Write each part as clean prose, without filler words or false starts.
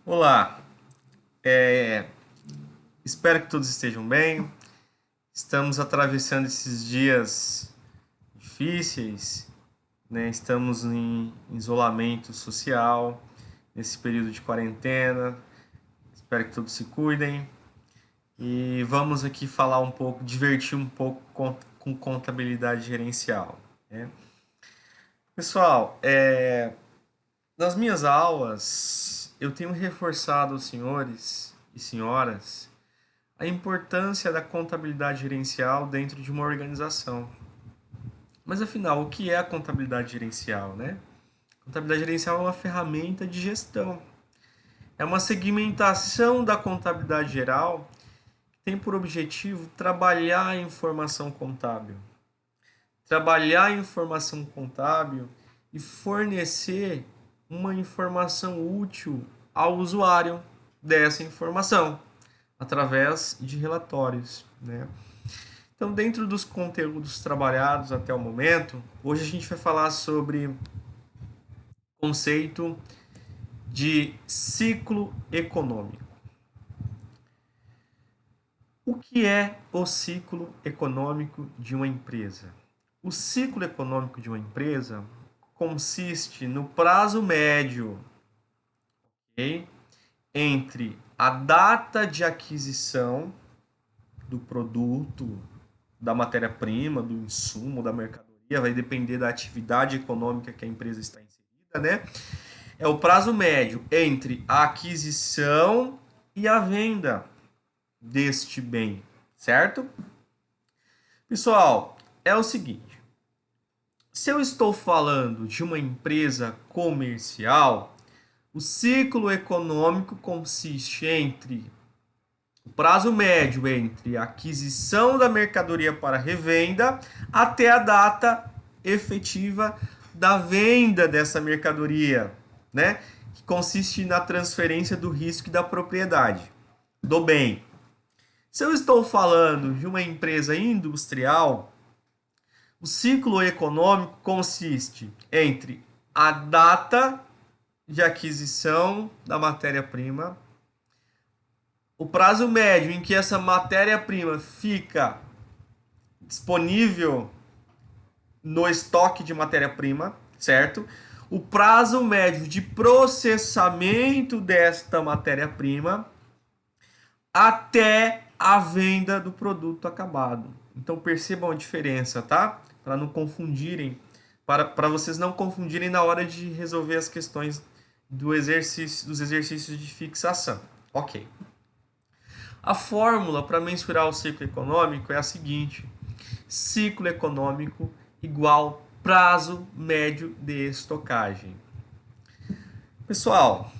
Olá, é, espero que todos estejam bem. Estamos atravessando esses dias difíceis, né? Estamos em isolamento social, nesse período de quarentena. Espero que todos se cuidem. E vamos aqui falar um pouco, divertir um pouco com contabilidade gerencial, né? Pessoal, nas minhas aulas eu tenho reforçado aos senhores e senhoras a importância da contabilidade gerencial dentro de uma organização. Mas afinal, o que é a contabilidade gerencial, né? A contabilidade gerencial é uma ferramenta de gestão. É uma segmentação da contabilidade geral que tem por objetivo trabalhar a informação contábil. Trabalhar a informação contábil e fornecer uma informação útil ao usuário dessa informação através de relatórios, né? Então, dentro dos conteúdos trabalhados até o momento, hoje a gente vai falar sobre o conceito de ciclo econômico. O que é o ciclo econômico de uma empresa? O ciclo econômico de uma empresa consiste no prazo médio, okay, entre a data de aquisição do produto, da matéria-prima, do insumo, da mercadoria, vai depender da atividade econômica que a empresa está inserida, né? É o prazo médio entre a aquisição e a venda deste bem, certo? Pessoal, é o seguinte, se eu estou falando de uma empresa comercial, o ciclo econômico consiste entre o prazo médio entre a aquisição da mercadoria para revenda até a data efetiva da venda dessa mercadoria, né? Que consiste na transferência do risco da propriedade, do bem. Se eu estou falando de uma empresa industrial, o ciclo econômico consiste entre a data de aquisição da matéria-prima, o prazo médio em que essa matéria-prima fica disponível no estoque de matéria-prima, certo? O prazo médio de processamento desta matéria-prima até a venda do produto acabado. Então percebam a diferença, tá? Para não confundirem, para vocês não confundirem na hora de resolver as questões dos exercícios de fixação. Ok. A fórmula para mensurar o ciclo econômico é a seguinte: ciclo econômico igual prazo médio de estocagem. Pessoal,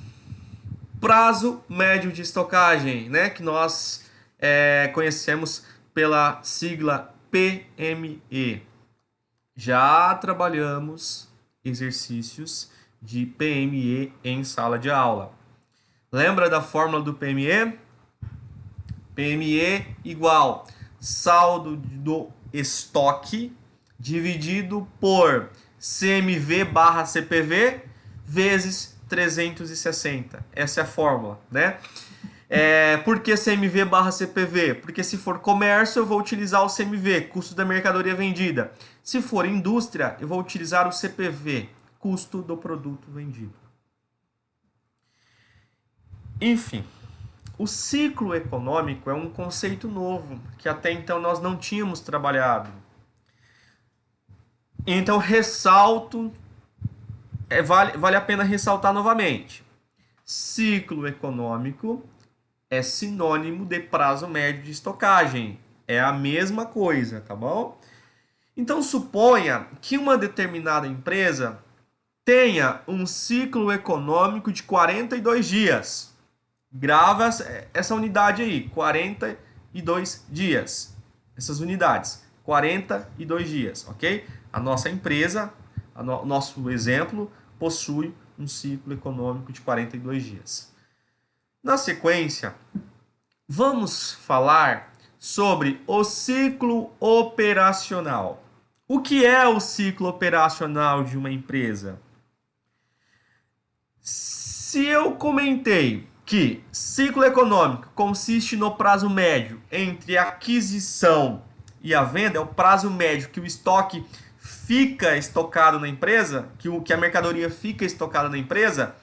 prazo médio de estocagem, né, que nós conhecemos pela sigla PME. Já trabalhamos exercícios de PME em sala de aula. Lembra da fórmula do PME? PME igual saldo do estoque dividido por CMV barra CPV vezes 360. Essa é a fórmula, né? Por que CMV barra CPV? Porque se for comércio, eu vou utilizar o CMV, custo da mercadoria vendida. Se for indústria, eu vou utilizar o CPV, custo do produto vendido. Enfim, o ciclo econômico é um conceito novo que até então nós não tínhamos trabalhado. Então, ressalto, vale a pena ressaltar novamente. Ciclo econômico é sinônimo de prazo médio de estocagem. É a mesma coisa, tá bom? Então, suponha que uma determinada empresa tenha um ciclo econômico de 42 dias. Grava essa unidade aí, 42 dias. Essas unidades, 42 dias, ok? A nossa empresa, nosso exemplo, possui um ciclo econômico de 42 dias. Na sequência, vamos falar sobre o ciclo operacional. O que é o ciclo operacional de uma empresa? Se eu comentei que ciclo econômico consiste no prazo médio entre a aquisição e a venda, é o prazo médio que o estoque fica estocado na empresa, que a mercadoria fica estocada na empresa.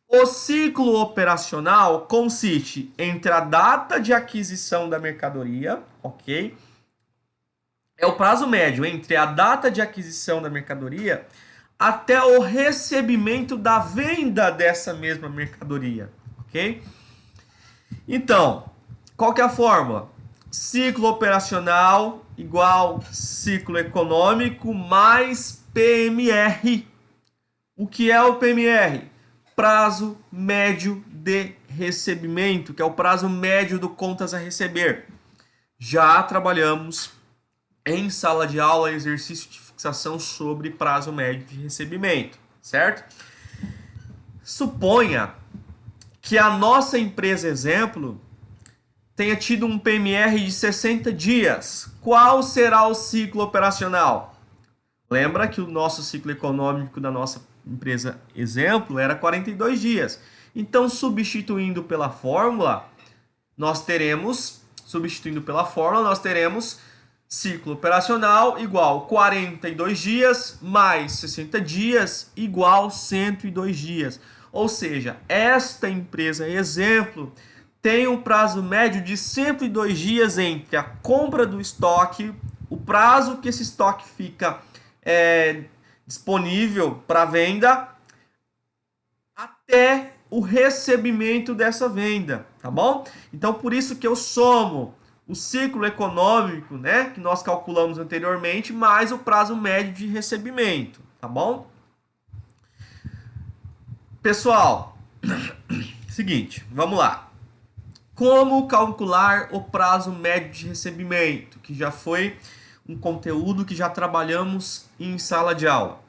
O ciclo operacional consiste entre a data de aquisição da mercadoria, ok? É o prazo médio entre a data de aquisição da mercadoria até o recebimento da venda dessa mesma mercadoria, ok? Então, qual que é a fórmula? Ciclo operacional igual ciclo econômico mais PMR. O que é o PMR? Prazo médio de recebimento, que é o prazo médio do contas a receber. Já trabalhamos em sala de aula exercício de fixação sobre prazo médio de recebimento, certo? Suponha que a nossa empresa exemplo tenha tido um PMR de 60 dias. Qual será o ciclo operacional? Lembra que o nosso ciclo econômico da nossa empresa exemplo era 42 dias. Então, substituindo pela fórmula, nós teremos ciclo operacional igual 42 dias mais 60 dias igual 102 dias. Ou seja, esta empresa exemplo tem um prazo médio de 102 dias entre a compra do estoque, o prazo que esse estoque fica disponível para venda, até o recebimento dessa venda, tá bom? Então, por isso que eu somo o ciclo econômico, né, que nós calculamos anteriormente, mais o prazo médio de recebimento, tá bom? Pessoal, seguinte, vamos lá. Como calcular o prazo médio de recebimento, que já foi um conteúdo que já trabalhamos em sala de aula.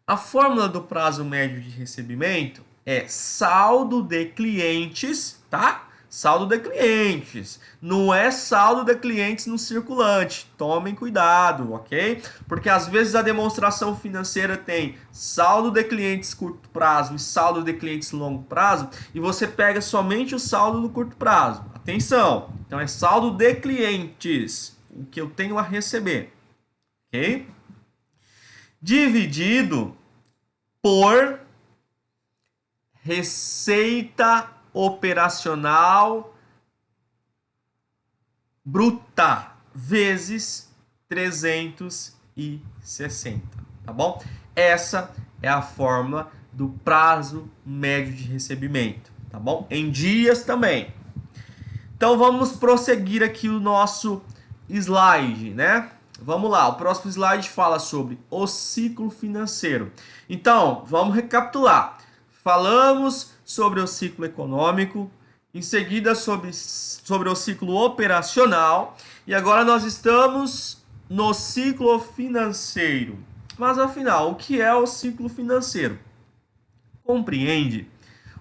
A fórmula do prazo médio de recebimento é saldo de clientes, tá? Saldo de clientes, não é saldo de clientes no circulante. Tomem cuidado, ok? Porque às vezes a demonstração financeira tem saldo de clientes curto prazo e saldo de clientes longo prazo, e você pega somente o saldo do curto prazo. Atenção! Então é saldo de clientes, o que eu tenho a receber, ok? Dividido por receita operacional bruta vezes 360, tá bom? Essa é a fórmula do prazo médio de recebimento, tá bom? Em dias também. Então vamos prosseguir aqui o nosso slide, né? Vamos lá, o próximo slide fala sobre o ciclo financeiro. Então, vamos recapitular. Falamos sobre o ciclo econômico, em seguida sobre o ciclo operacional, e agora nós estamos no ciclo financeiro. Mas afinal, o que é o ciclo financeiro? Compreende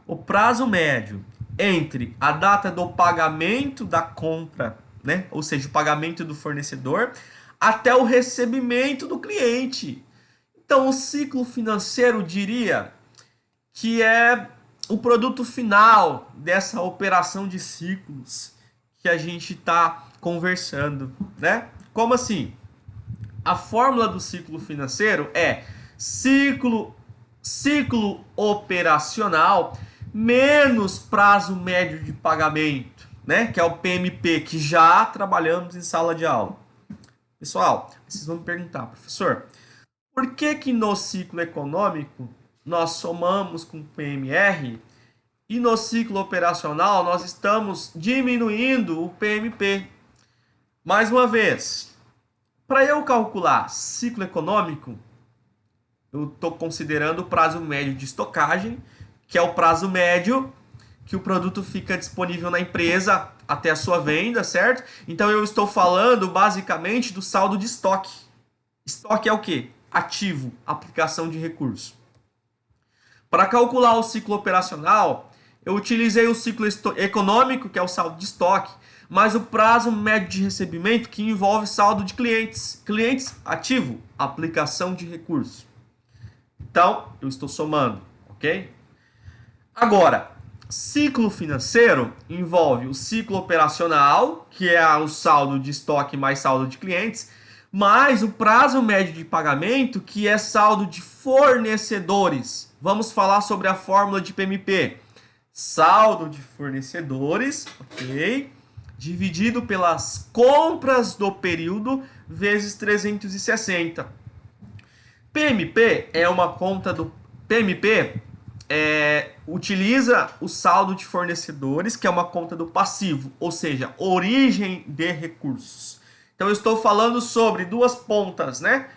o prazo médio entre a data do pagamento da compra, né? Ou seja, o pagamento do fornecedor, até o recebimento do cliente. Então, o ciclo financeiro, diria que é o produto final dessa operação de ciclos que a gente está conversando, né? Como assim? A fórmula do ciclo financeiro é ciclo operacional menos prazo médio de pagamento, né? Que é o PMP, que já trabalhamos em sala de aula. Pessoal, vocês vão me perguntar, professor, por que no ciclo econômico nós somamos com PMR e no ciclo operacional nós estamos diminuindo o PMP? Mais uma vez, para eu calcular ciclo econômico, eu estou considerando o prazo médio de estocagem, que é o prazo médio que o produto fica disponível na empresa até a sua venda, certo? Então eu estou falando basicamente do saldo de estoque. Estoque é o quê? Ativo, aplicação de recurso. Para calcular o ciclo operacional, eu utilizei o ciclo econômico, que é o saldo de estoque, mais o prazo médio de recebimento, que envolve saldo de clientes. Clientes, ativo, aplicação de recurso. Então, eu estou somando, ok? Agora, ciclo financeiro envolve o ciclo operacional, que é o saldo de estoque mais saldo de clientes, mais o prazo médio de pagamento, que é saldo de fornecedores. Vamos falar sobre a fórmula de PMP. Saldo de fornecedores, ok? Dividido pelas compras do período vezes 360. PMP é uma conta do PMP utiliza o saldo de fornecedores, que é uma conta do passivo, ou seja, origem de recursos. Então eu estou falando sobre duas pontas, né,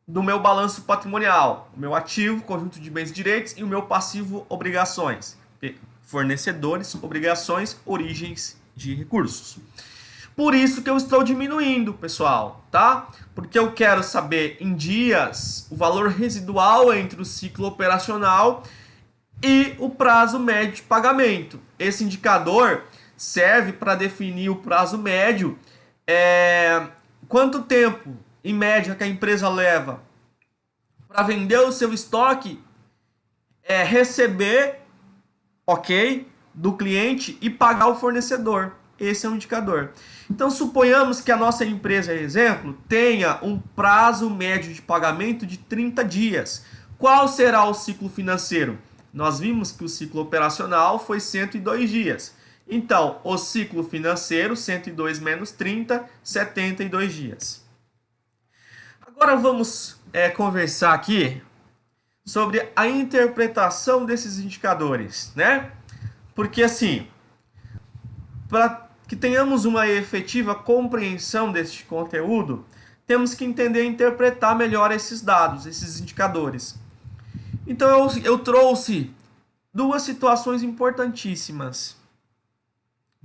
do meu balanço patrimonial, o meu ativo, conjunto de bens e direitos, e o meu passivo, obrigações. Fornecedores, obrigações, origens de recursos. Por isso que eu estou diminuindo, pessoal, tá? Porque eu quero saber em dias o valor residual entre o ciclo operacional e o prazo médio de pagamento. Esse indicador serve para definir o prazo médio, quanto tempo, em média, que a empresa leva para vender o seu estoque, receber, ok, do cliente e pagar o fornecedor. Esse é um indicador. Então, suponhamos que a nossa empresa, exemplo, tenha um prazo médio de pagamento de 30 dias. Qual será o ciclo financeiro? Nós vimos que o ciclo operacional foi 102 dias. Então, o ciclo financeiro, 102 menos 30, 72 dias. Agora vamos conversar aqui sobre a interpretação desses indicadores, né? Porque assim, para que tenhamos uma efetiva compreensão deste conteúdo, temos que entender e interpretar melhor esses dados, esses indicadores. Então eu trouxe duas situações importantíssimas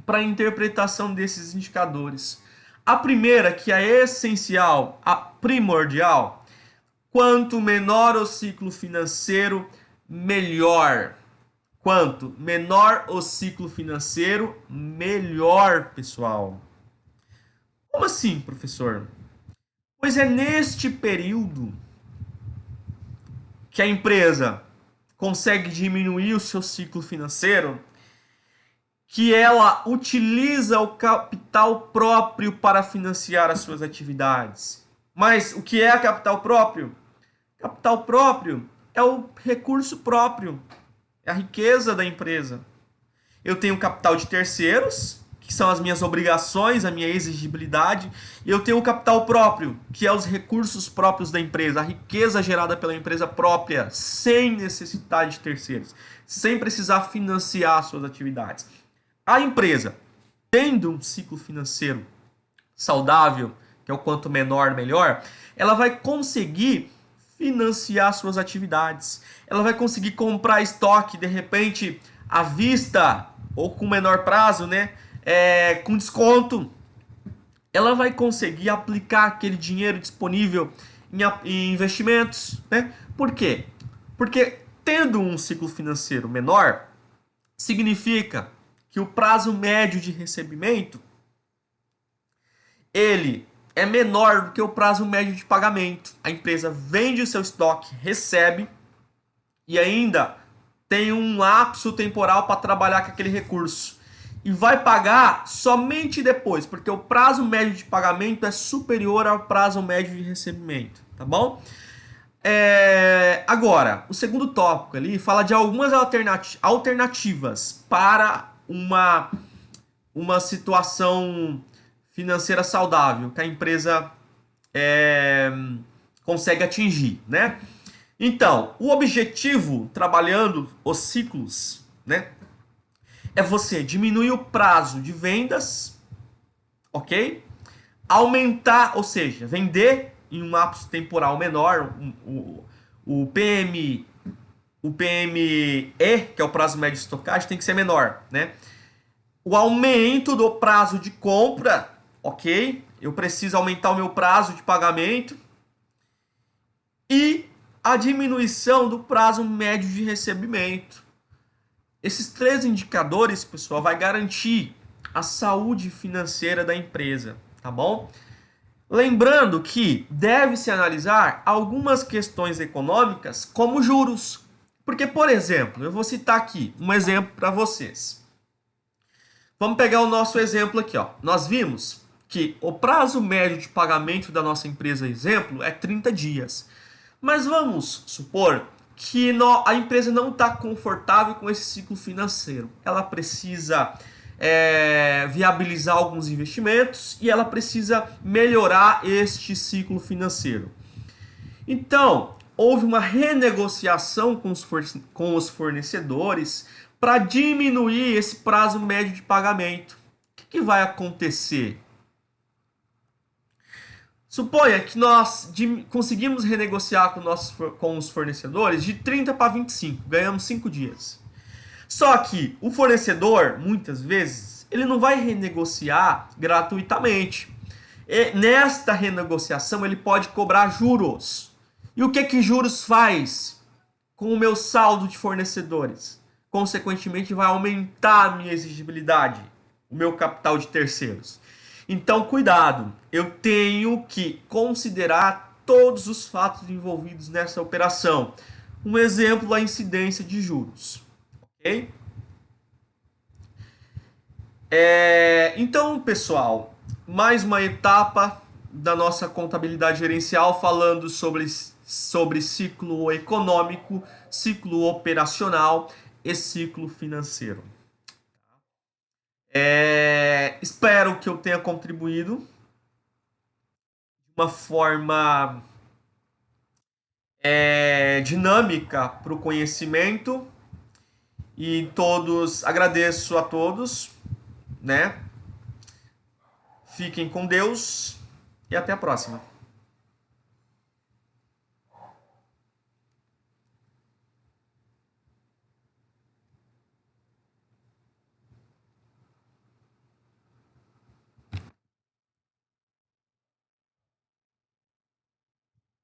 para a interpretação desses indicadores. A primeira, que é essencial, a primordial, quanto menor o ciclo financeiro, melhor. Quanto menor o ciclo financeiro, melhor, pessoal. Como assim, professor? Pois é neste período que a empresa consegue diminuir o seu ciclo financeiro, que ela utiliza o capital próprio para financiar as suas atividades. Mas o que é capital próprio? Capital próprio é o recurso próprio, é a riqueza da empresa. Eu tenho capital de terceiros, que são as minhas obrigações, a minha exigibilidade, e eu tenho o capital próprio, que é os recursos próprios da empresa, a riqueza gerada pela empresa própria, sem necessidade de terceiros, sem precisar financiar suas atividades. A empresa, tendo um ciclo financeiro saudável, que é o quanto menor, melhor, ela vai conseguir financiar suas atividades. Ela vai conseguir comprar estoque, de repente, à vista ou com menor prazo, né? Com desconto. Ela vai conseguir aplicar aquele dinheiro disponível em investimentos, né? Por quê? Porque tendo um ciclo financeiro menor, significa que o prazo médio de recebimento ele é menor do que o prazo médio de pagamento. A empresa vende o seu estoque, recebe e ainda tem um lapso temporal para trabalhar com aquele recurso. E vai pagar somente depois, porque o prazo médio de pagamento é superior ao prazo médio de recebimento, tá bom? Agora, o segundo tópico ali fala de algumas alternativas para uma situação financeira saudável que a empresa consegue atingir, né? Então, o objetivo, trabalhando os ciclos, né, é você diminuir o prazo de vendas, ok? Aumentar, ou seja, vender em um lapso temporal menor, o PME, que é o prazo médio de estocagem, tem que ser menor, né? O aumento do prazo de compra, ok? Eu preciso aumentar o meu prazo de pagamento. E a diminuição do prazo médio de recebimento. Esses três indicadores, pessoal, vai garantir a saúde financeira da empresa, tá bom? Lembrando que deve-se analisar algumas questões econômicas, como juros, Porque, por exemplo, eu vou citar aqui um exemplo para vocês. Vamos pegar o nosso exemplo aqui, ó. Nós vimos que o prazo médio de pagamento da nossa empresa, exemplo, é 30 dias. Mas vamos supor que a empresa não está confortável com esse ciclo financeiro. Ela precisa viabilizar alguns investimentos e ela precisa melhorar este ciclo financeiro. Então, houve uma renegociação com os fornecedores para diminuir esse prazo médio de pagamento. O que vai acontecer? Suponha que nós conseguimos renegociar com os fornecedores de 30 para 25, ganhamos 5 dias. Só que o fornecedor, muitas vezes, ele não vai renegociar gratuitamente. E nesta renegociação, ele pode cobrar juros. E o que juros faz com o meu saldo de fornecedores? Consequentemente, vai aumentar a minha exigibilidade, o meu capital de terceiros. Então, cuidado, eu tenho que considerar todos os fatos envolvidos nessa operação. Um exemplo, a incidência de juros. Ok? Então, pessoal, mais uma etapa da nossa contabilidade gerencial falando sobre ciclo econômico, ciclo operacional e ciclo financeiro. Espero que eu tenha contribuído de uma forma dinâmica para o conhecimento e agradeço a todos, né? Fiquem com Deus e até a próxima.